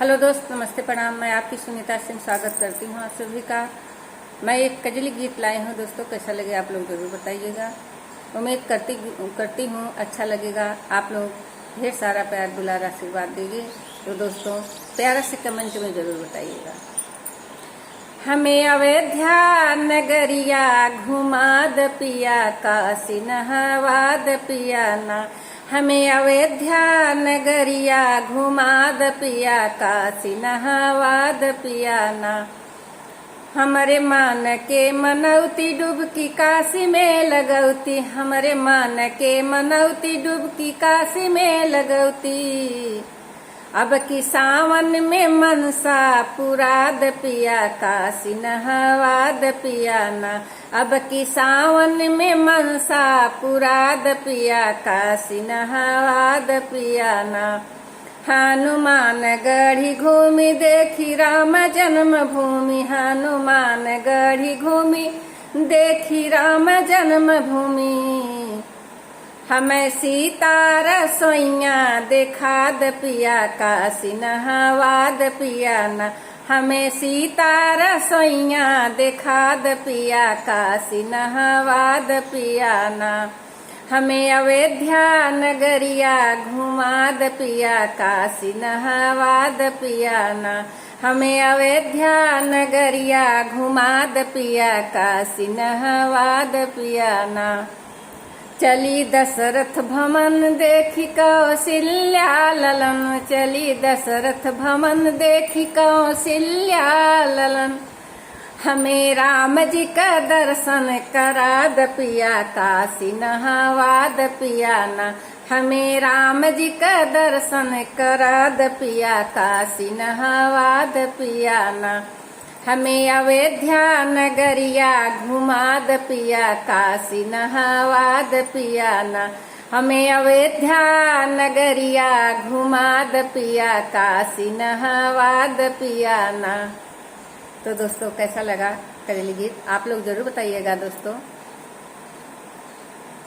Hello दोस्त, नमस्ते, प्रणाम। मैं आपकी सुनीता सिंह स्वागत करती हूँ आप सभी का। मैं एक कजली गीत लाई हूँ दोस्तों, कैसा लगे आप लोग जरूर बताइएगा। उम्मीद करती हूँ अच्छा लगेगा। आप लोग ढेर सारा प्यार दुलार आशीर्वाद देंगे तो दोस्तों प्यारा से कमेंट में जरूर बताइएगा। हमें अयोध्या नगरिया घुमा द पिया, काशी नहवा द पिया ना। हमें अयोध्या नगरिया घुमा द पिया, काशी नहवा द पिया ना। हमरे मान के मनौती डुबकी काशी में लगौती, हमरे मान के मनौती डुबकी काशी में लगौती। अब की सावन में मनसा पुराद पिया, काशी नहवाद पिया ना। अब की सावन में मनसा पुराद पिया, काशी नहवाद पिया ना। हनुमान गढ़ी घूमी देखी राम जन्म भूमि, हनुमान गढ़ी घूमी देखी राम जन्म भूमि। हमें सीता रसोइया देखा द पिया, काशी नहवा द पिया ना। हमें सीता रसोइया देखा द पिया, काशी नहवा द पिया ना। हमें अयोध्या नगरिया घुमा द पिया, काशी नहवा द पिया ना। हमें अयोध्या नगरिया घुमा द पिया, काशी नहवा द पिया ना। चली दशरथ भवन देखी कौशल्या ललन, चली दशरथ भवन देखी कौशल्या ललन। हमें राम जी का दर्शन करा द पिया, काशी नहवा द पिया ना। हमें राम जी का दर्शन करा द पिया, काशी नहवा द पिया ना। हमें अयोध्या नगरिया घुमा द पिया, काशी नहवा द पिया ना। हमें अयोध्या नगरिया घुमा द पिया, काशी नहवा द पिया ना। तो दोस्तों कैसा लगा कजली गीत आप लोग जरूर बताइएगा दोस्तों।